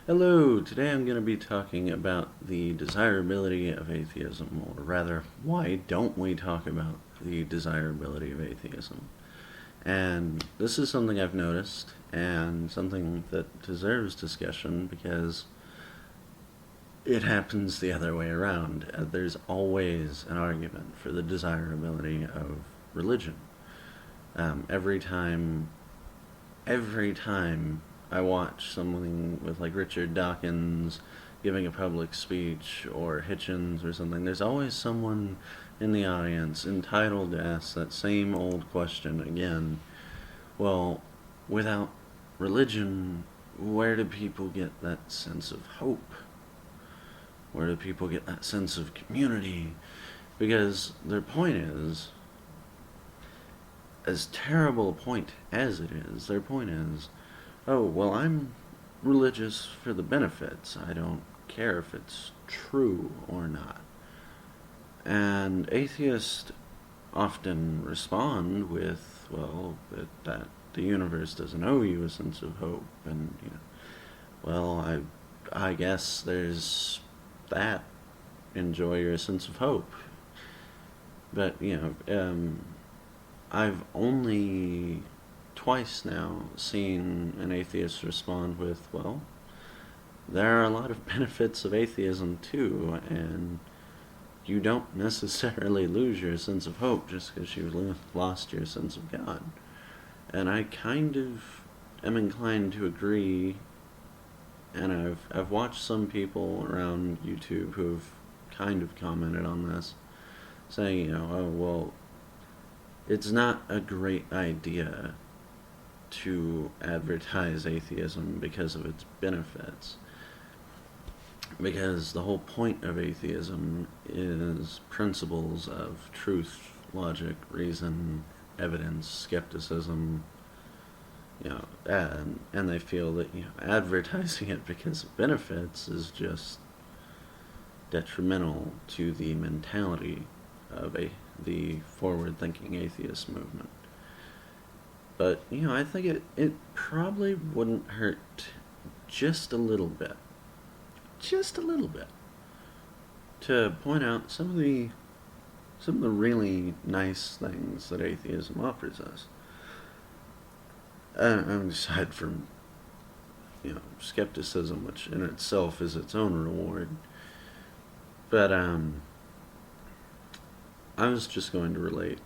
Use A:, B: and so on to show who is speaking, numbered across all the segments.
A: Hello, today I'm going to be talking about the desirability of atheism, or rather, why don't we talk about the desirability of atheism? And this is something I've noticed, and something that deserves discussion because it happens the other way around. There's always an argument for the desirability of religion. Every time I watch something with like Richard Dawkins giving a public speech or Hitchens or something, there's always someone in the audience entitled to ask that same old question again. Well, without religion, where do people get that sense of hope? Where do people get that sense of community? Because their point is, as terrible a point as it is, their point is, oh, well, I'm religious for the benefits. I don't care if it's true or not. And atheists often respond with, well, that the universe doesn't owe you a sense of hope. And, well, I guess there's that. Enjoy your sense of hope. But, I've only twice now seen an atheist respond with, well, there are a lot of benefits of atheism too, and you don't necessarily lose your sense of hope just because you've lost your sense of God. And I kind of am inclined to agree, and I've watched some people around YouTube who've kind of commented on this, saying, oh, well, it's not a great idea to advertise atheism because of its benefits. Because the whole point of atheism is principles of truth, logic, reason, evidence, skepticism, and they feel that advertising it because of benefits is just detrimental to the mentality of the forward-thinking atheist movement. But, I think it probably wouldn't hurt just a little bit, to point out some of the really nice things that atheism offers us. Aside from, skepticism, which in itself is its own reward. But, I was just going to relate,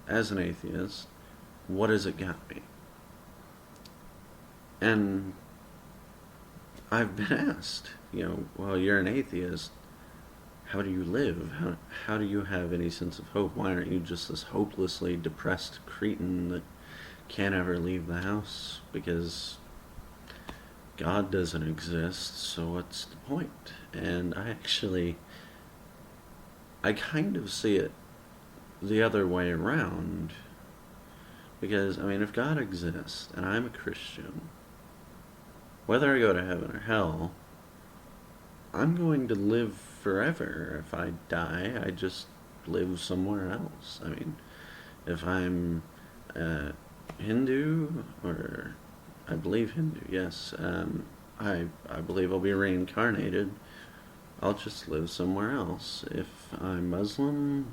A: as an atheist, what has it got me? And I've been asked, well, you're an atheist, how do you live? How do you have any sense of hope? Why aren't you just this hopelessly depressed cretin that can't ever leave the house because God doesn't exist, so what's the point? And I kind of see it the other way around. Because, if God exists, and I'm a Christian, whether I go to heaven or hell, I'm going to live forever. If I die, I just live somewhere else. If I'm Hindu, or I believe Hindu, yes, I believe I'll be reincarnated. I'll just live somewhere else. If I'm Muslim,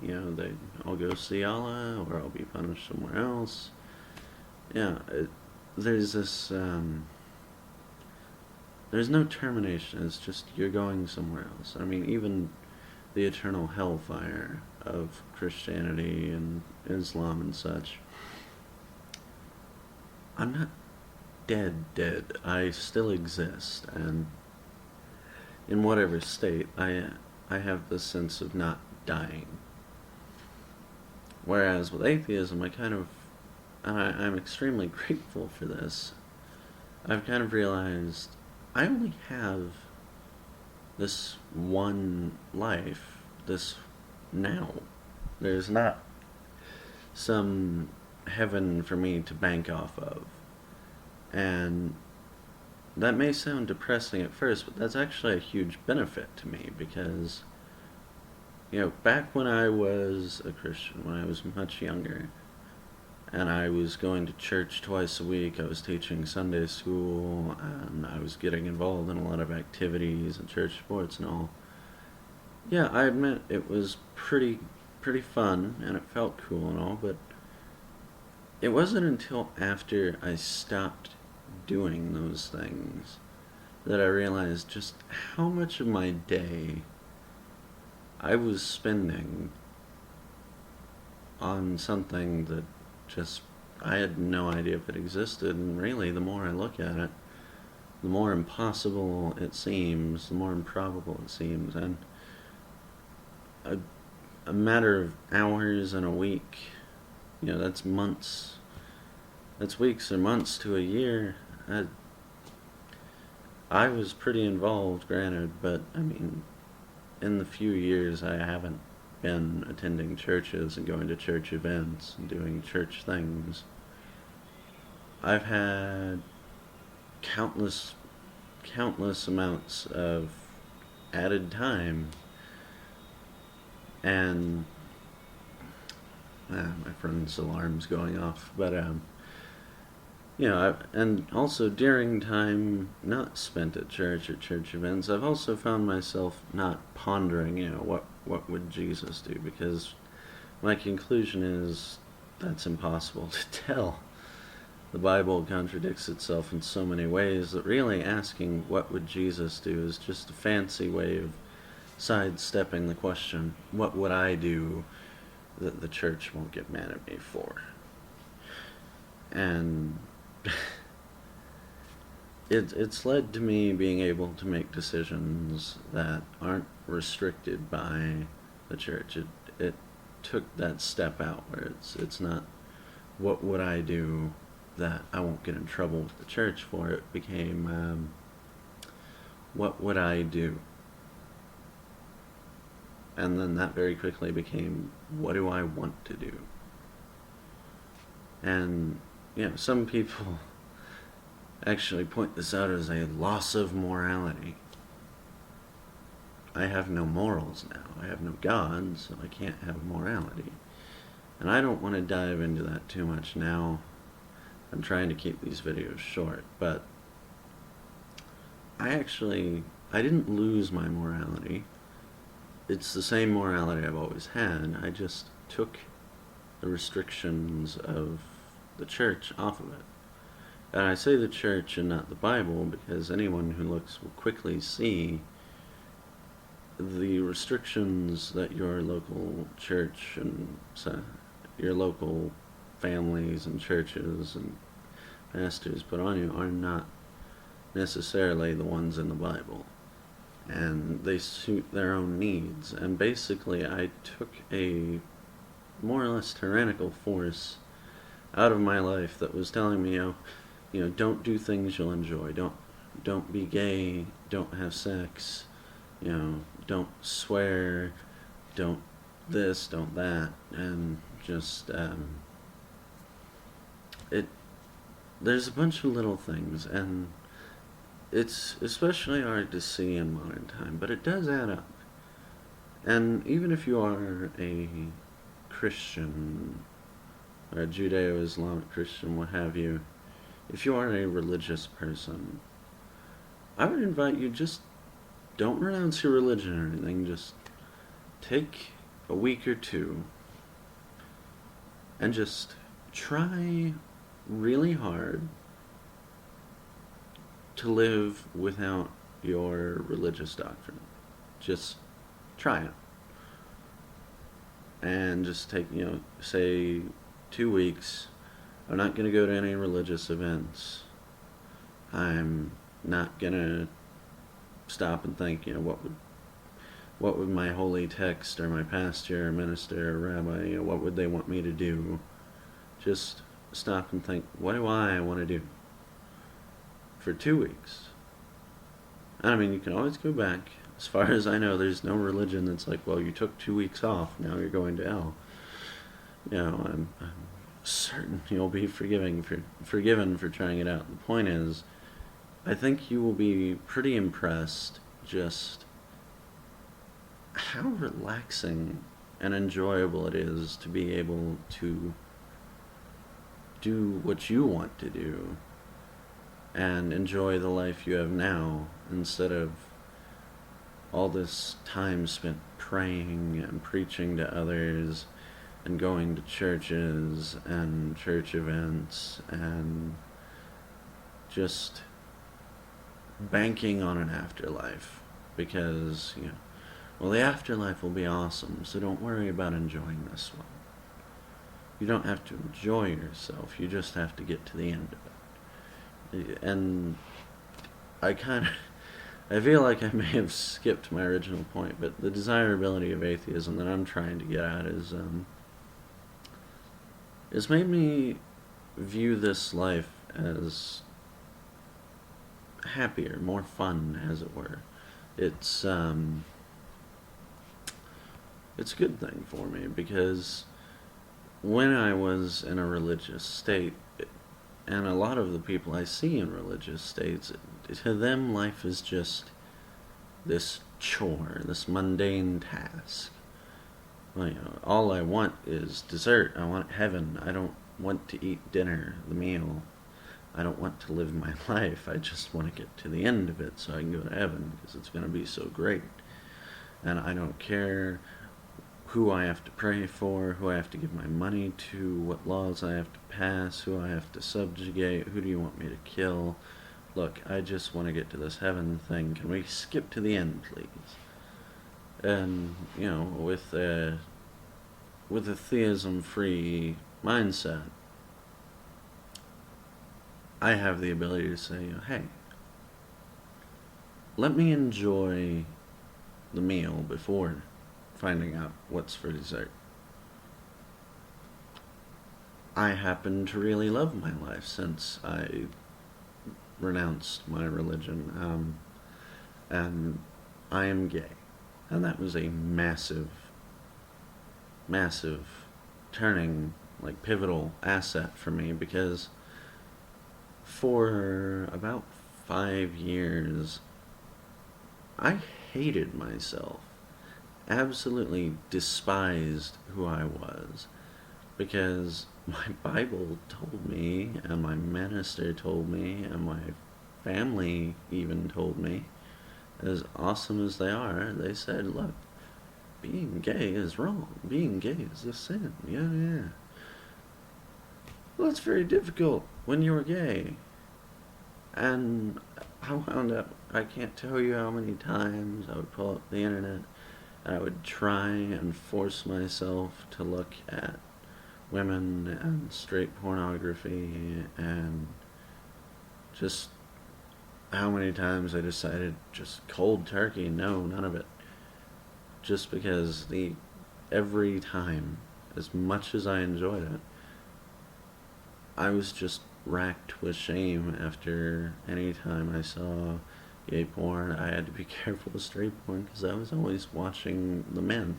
A: I'll go see Allah, or I'll be punished somewhere else. There's this, there's no termination, it's just you're going somewhere else. Even the eternal hellfire of Christianity and Islam and such, I'm not dead. I still exist, and in whatever state, I have this sense of not dying. Whereas with atheism, I'm extremely grateful for this. I've kind of realized I only have this one life, this now. There's not some heaven for me to bank off of. And that may sound depressing at first, but that's actually a huge benefit to me because, back when I was a Christian, when I was much younger, and I was going to church twice a week. I was teaching Sunday school, and I was getting involved in a lot of activities and church sports and all. Yeah, I admit it was pretty fun, and it felt cool and all, but it wasn't until after I stopped doing those things that I realized just how much of my day I was spending on something that just I had no idea if it existed, and really the more I look at it, the more impossible it seems, the more improbable it seems, and a, a matter of hours in a week, that's months, that's weeks or months to a year. I was pretty involved, granted, but I mean, in the few years I haven't been attending churches and going to church events and doing church things, I've had countless amounts of added time, and my friend's alarm's going off, but and also during time not spent at church or church events, I've also found myself not pondering, what would Jesus do? Because my conclusion is that's impossible to tell. The Bible contradicts itself in so many ways that really asking what would Jesus do is just a fancy way of sidestepping the question, what would I do that the church won't get mad at me for? And it's led to me being able to make decisions that aren't restricted by the church. It took that step out where it's not what would I do that I won't get in trouble with the church for. It became what would I do? And then that very quickly became what do I want to do? And some people actually point this out as a loss of morality. I have no morals now. I have no God, so I can't have morality. And I don't want to dive into that too much now. I'm trying to keep these videos short, but I didn't lose my morality. It's the same morality I've always had. I just took the restrictions of the church off of it. And I say the church and not the Bible because anyone who looks will quickly see the restrictions that your local church and your local families and churches and pastors put on you are not necessarily the ones in the Bible. And they suit their own needs. And basically I took a more or less tyrannical force out of my life that was telling me, don't do things you'll enjoy. Don't be gay. Don't have sex. Don't swear. Don't this. Don't that. And just there's a bunch of little things, and it's especially hard to see in modern time, but it does add up. And even if you are a Christian or a Judeo-Islamic Christian, what have you, if you are a religious person, I would invite you, just don't renounce your religion or anything. Just take a week or two and just try really hard to live without your religious doctrine. Just try it. And just take, say 2 weeks. I'm not going to go to any religious events. I'm not going to stop and think, what would my holy text or my pastor or minister or rabbi, what would they want me to do? Just stop and think, what do I want to do? For 2 weeks. And I mean, you can always go back. As far as I know, there's no religion that's like, well, you took 2 weeks off, now you're going to hell. I'm certain you'll be forgiven for trying it out. The point is, I think you will be pretty impressed just how relaxing and enjoyable it is to be able to do what you want to do and enjoy the life you have now instead of all this time spent praying and preaching to others and going to churches and church events and just banking on an afterlife because, well, the afterlife will be awesome, so don't worry about enjoying this one. You don't have to enjoy yourself, you just have to get to the end of it. And I feel like I may have skipped my original point, but the desirability of atheism that I'm trying to get at is, it's made me view this life as happier, more fun, as it were. It's a good thing for me because when I was in a religious state, and a lot of the people I see in religious states, to them life is just this chore, this mundane task. Well, all I want is dessert. I want heaven. I don't want to eat dinner, the meal. I don't want to live my life. I just want to get to the end of it so I can go to heaven because it's going to be so great. And I don't care who I have to pray for, who I have to give my money to, what laws I have to pass, who I have to subjugate, who do you want me to kill. Look, I just want to get to this heaven thing. Can we skip to the end, please? And, with a theism-free mindset, I have the ability to say, hey, let me enjoy the meal before finding out what's for dessert. I happen to really love my life since I renounced my religion, and I am gay. And that was a massive turning, pivotal asset for me because for about 5 years, I hated myself. Absolutely despised who I was because my Bible told me, and my minister told me, and my family even told me, as awesome as they are, they said, look, being gay is wrong. Being gay is a sin. Yeah. Well, it's very difficult when you're gay. And I wound up, I can't tell you how many times I would pull up the internet and I would try and force myself to look at women and straight pornography, and just how many times I decided just cold turkey, no, none of it. Just because every time, as much as I enjoyed it, I was just racked with shame after any time I saw gay porn. I had to be careful with straight porn because I was always watching the men.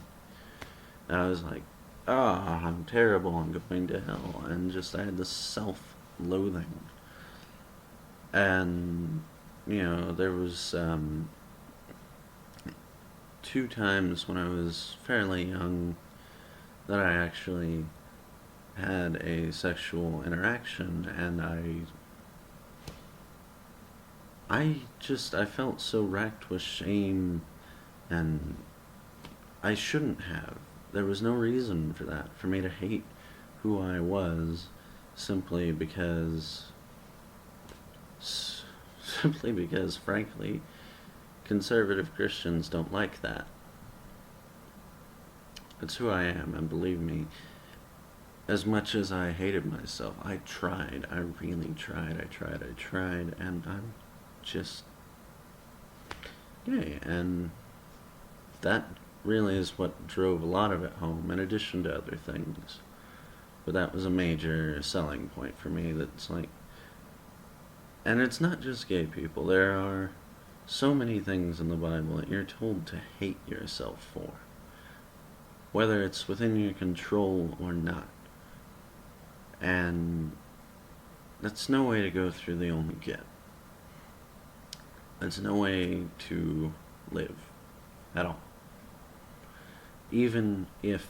A: And I was like, I'm terrible, I'm going to hell. And just, I had this self-loathing. And, there was 2 times when I was fairly young that I actually had a sexual interaction, and I felt so racked with shame, and I shouldn't have. There was no reason for that, for me to hate who I was simply because, frankly, conservative Christians don't like that. It's who I am, and believe me, as much as I hated myself, I tried. I really tried. I tried, and I'm just gay. And that really is what drove a lot of it home, in addition to other things. But that was a major selling point for me. That's and it's not just gay people. There are so many things in the Bible that you're told to hate yourself for, whether it's within your control or not. And that's no way to go through the only get. That's no way to live at all. Even if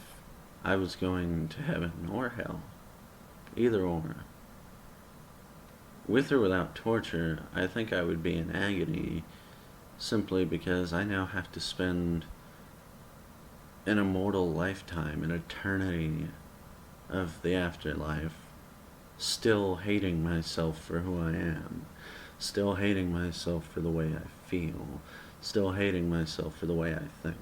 A: I was going to heaven or hell, either or, with or without torture, I think I would be in agony simply because I now have to spend an immortal lifetime, an eternity of the afterlife, still hating myself for who I am, still hating myself for the way I feel, still hating myself for the way I think.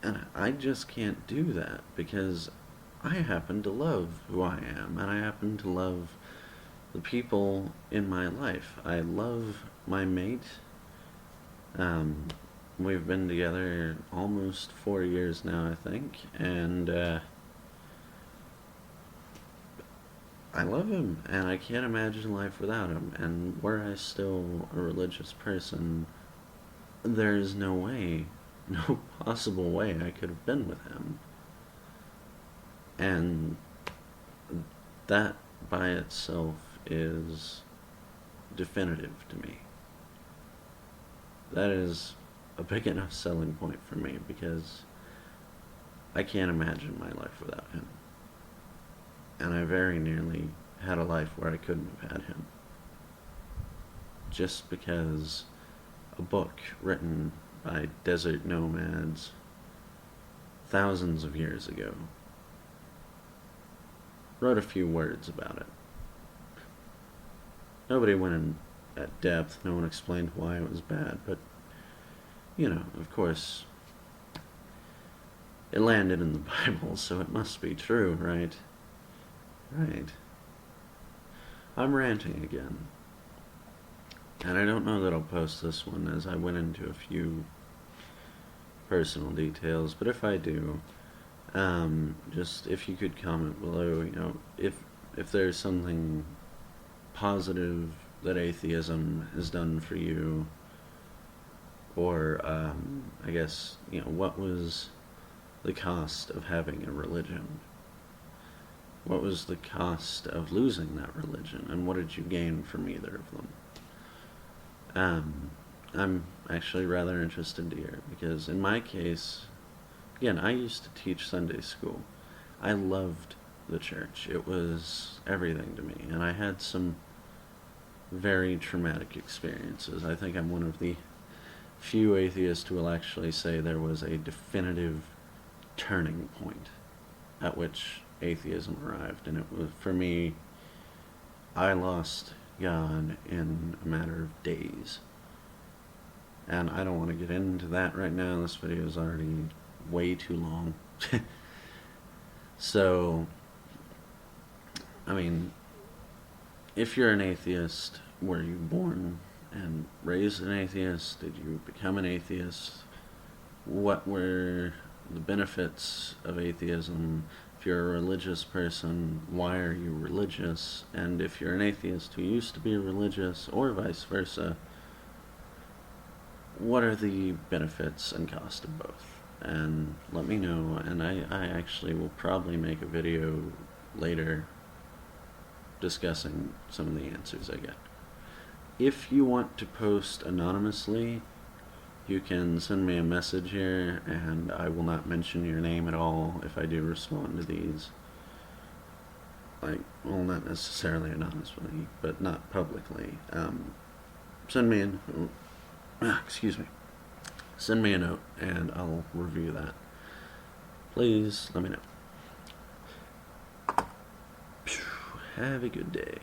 A: And I just can't do that because I happen to love who I am, and I happen to love the people in my life. I love my mate. We've been together almost 4 years now, I think, and I love him, and I can't imagine life without him. And were I still a religious person, there is no way, no possible way I could have been with him. And that by itself is definitive to me. That is a big enough selling point for me because I can't imagine my life without him. And I very nearly had a life where I couldn't have had him. Just because a book written by desert nomads thousands of years ago wrote a few words about it. Nobody went in at depth, no one explained why it was bad, but, you know, of course, it landed in the Bible, so it must be true, right? Right. I'm ranting again. And I don't know that I'll post this one as I went into a few personal details, but if I do, just if you could comment below, you know, if there's something positive that atheism has done for you, or I guess, you know, what was the cost of having a religion? What was the cost of losing that religion, and what did you gain from either of them? I'm actually rather interested to hear, because in my case, again, I used to teach Sunday school. I loved the church. It was everything to me, and I had some very traumatic experiences. I think I'm one of the few atheists who will actually say there was a definitive turning point at which atheism arrived, and it was, for me, I lost God in a matter of days. And I don't want to get into that right now. This video is already way too long. So, I mean, if you're an atheist, were you born and raised an atheist? Did you become an atheist? What were the benefits of atheism? If you're a religious person, why are you religious? And if you're an atheist who used to be religious, or vice versa, what are the benefits and cost of both? And let me know, and I actually will probably make a video later discussing some of the answers I get. If you want to post anonymously, you can send me a message here, and I will not mention your name at all if I do respond to these. Like, well, not necessarily anonymously, but not publicly. Send me excuse me. Send me a note, and I'll review that. Please let me know. Have a good day.